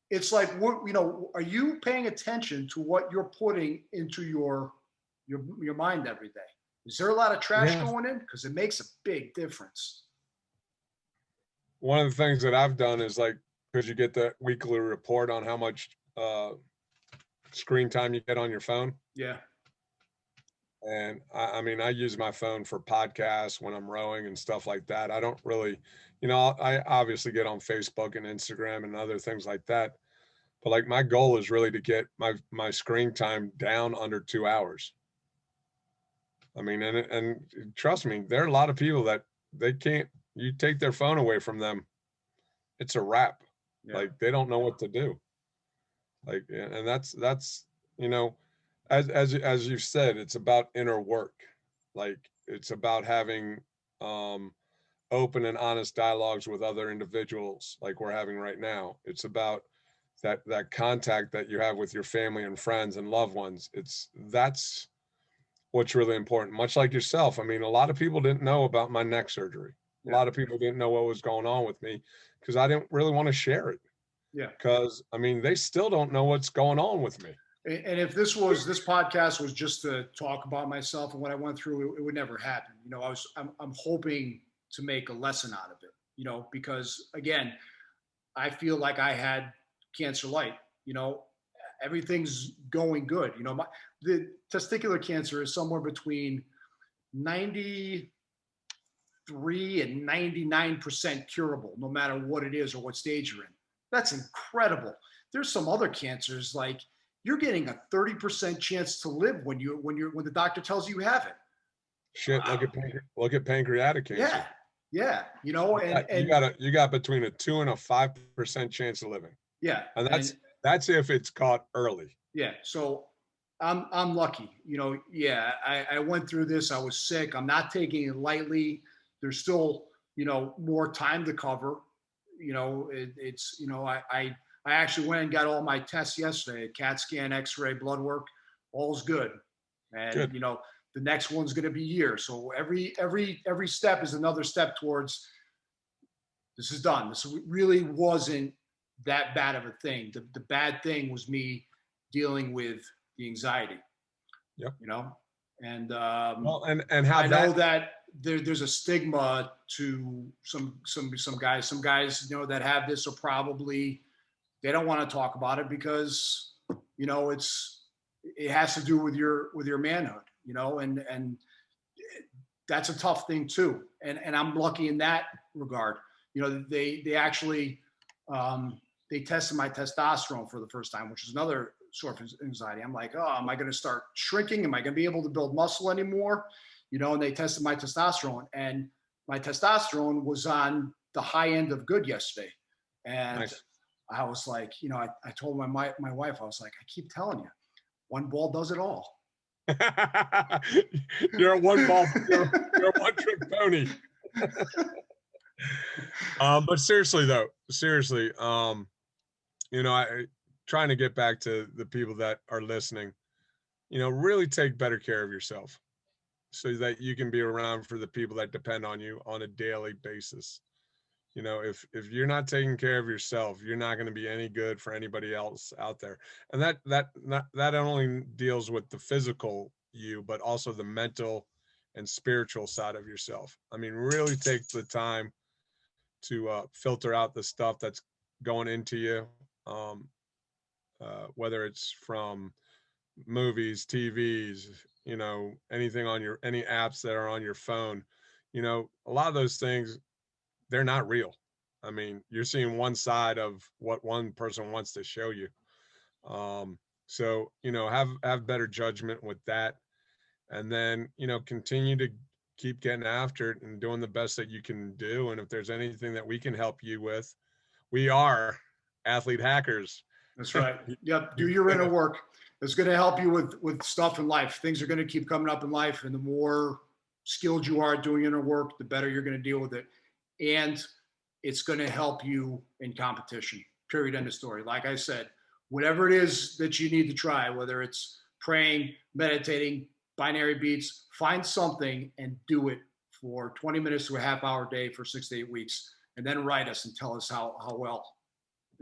it's like, are you paying attention to what you're putting into your mind every day? Is there a lot of trash going in? Because it makes a big difference. One of the things that I've done is, like, because you get the weekly report on how much screen time you get on your phone. Yeah. And I mean, I use my phone for podcasts when I'm rowing and stuff like that. I don't really, I obviously get on Facebook and Instagram and other things like that. But like, my goal is really to get my screen time down under 2 hours. I mean, and trust me, there are a lot of people that you take their phone away from them, it's a wrap. Yeah. Like, they don't know what to do. Like, and that's, as you've said, it's about inner work. Like, it's about having open and honest dialogues with other individuals like we're having right now. It's about that contact that you have with your family and friends and loved ones. That's what's really important. Much like yourself. I mean, a lot of people didn't know about my neck surgery. Yeah. A lot of people didn't know what was going on with me because I didn't really want to share it. Yeah. Because, I mean, they still don't know what's going on with me. And if this podcast was just to talk about myself and what I went through, it would never happen. I'm hoping to make a lesson out of it, because again, I feel like I had cancer light, everything's going good. The testicular cancer is somewhere between 93 and 99% curable, no matter what it is or what stage you're in. That's incredible. There's some other cancers, like, you're getting a 30% chance to live when the doctor tells you have it. Shit, wow. Look at pancreatic cancer. Yeah. And you got between a 2 and a 5% chance of living. Yeah. And that's if it's caught early. Yeah. So I'm lucky. I went through this. I was sick. I'm not taking it lightly. There's still, more time to cover. I actually went and got all my tests yesterday, CAT scan, x-ray, blood work, all's good. And, good. The next one's going to be here. So every step is another step towards, this is done. This really wasn't that bad of a thing. The bad thing was me dealing with the anxiety. Yep. And and how I know that there's a stigma to some guys that have this, or probably they don't want to talk about it because it has to do with your manhood, and that's a tough thing too. And I'm lucky in that regard. You know, they actually, they tested my testosterone for the first time, which is another sort of anxiety. I'm like, oh, am I going to start shrinking? Am I going to be able to build muscle anymore? You know, and they tested my testosterone, and my testosterone was on the high end of good yesterday. And nice. I was like, you know, I told my wife, I was like, I keep telling you, one ball does it all. You're a one trick pony. But seriously though, you know, trying to get back to the people that are listening, you know, really take better care of yourself so that you can be around for the people that depend on you on a daily basis. You know, if you're not taking care of yourself, you're not going to be any good for anybody else out there. And that only deals with the physical you, but also the mental and spiritual side of yourself. I mean, really take the time to filter out the stuff that's going into you, whether it's from movies, TVs, you know, anything on any apps that are on your phone. You know, a lot of those things, they're not real. I mean, you're seeing one side of what one person wants to show you. So, you know, have better judgment with that. And then, you know, continue to keep getting after it and doing the best that you can do. And if there's anything that we can help you with, we are Athlete Hackers. That's right. Yep. Do your inner work. It's going to help you with stuff in life. Things are going to keep coming up in life. And the more skilled you are at doing inner work, the better you're going to deal with it. And it's going to help you in competition, period, end of story. Like I said, whatever it is that you need to try, whether it's praying, meditating, binary beats, find something and do it for 20 minutes to a half hour a day for 6 to 8 weeks. And then write us and tell us how well.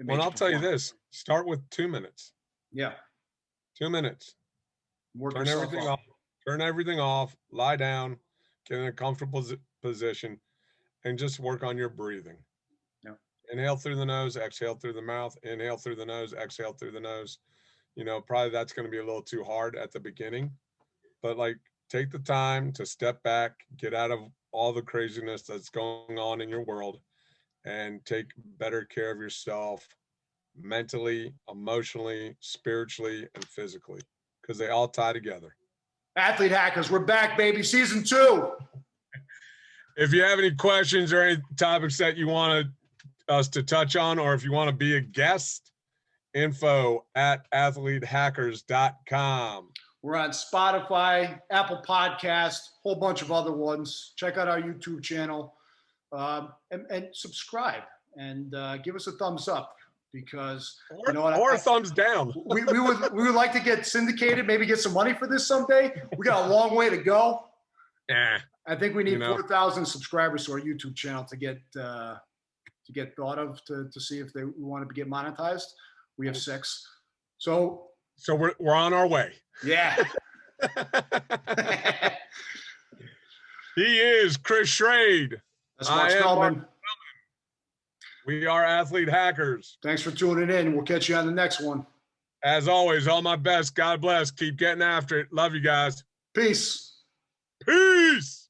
Well, I'll tell you this, start with 2 minutes. Yeah. 2 minutes. Turn everything off, lie down, get in a comfortable position, and just work on your breathing. Yeah. Inhale through the nose, exhale through the mouth, inhale through the nose, exhale through the nose. You know, probably that's going to be a little too hard at the beginning, but like take the time to step back, get out of all the craziness that's going on in your world, and take better care of yourself mentally, emotionally, spiritually, and physically, because they all tie together. Athlete Hackers, we're back, baby. Season 2. If you have any questions or any topics that you want us to touch on, or if you want to be a guest, info@athletehackers.com. We're on Spotify, Apple Podcast, whole bunch of other ones. Check out our YouTube channel and subscribe and give us a thumbs up, because you know what, or a thumbs down. we would like to get syndicated, maybe get some money for this someday. We got a long way to go. Yeah. I think we need 4,000 subscribers to our YouTube channel to get thought of to see if we want to get monetized. We have 6. So we're on our way. Yeah. He is Chris Schrade. That's Mark Spellman. We are Athlete Hackers. Thanks for tuning in. We'll catch you on the next one. As always, all my best. God bless. Keep getting after it. Love you guys. Peace. Peace.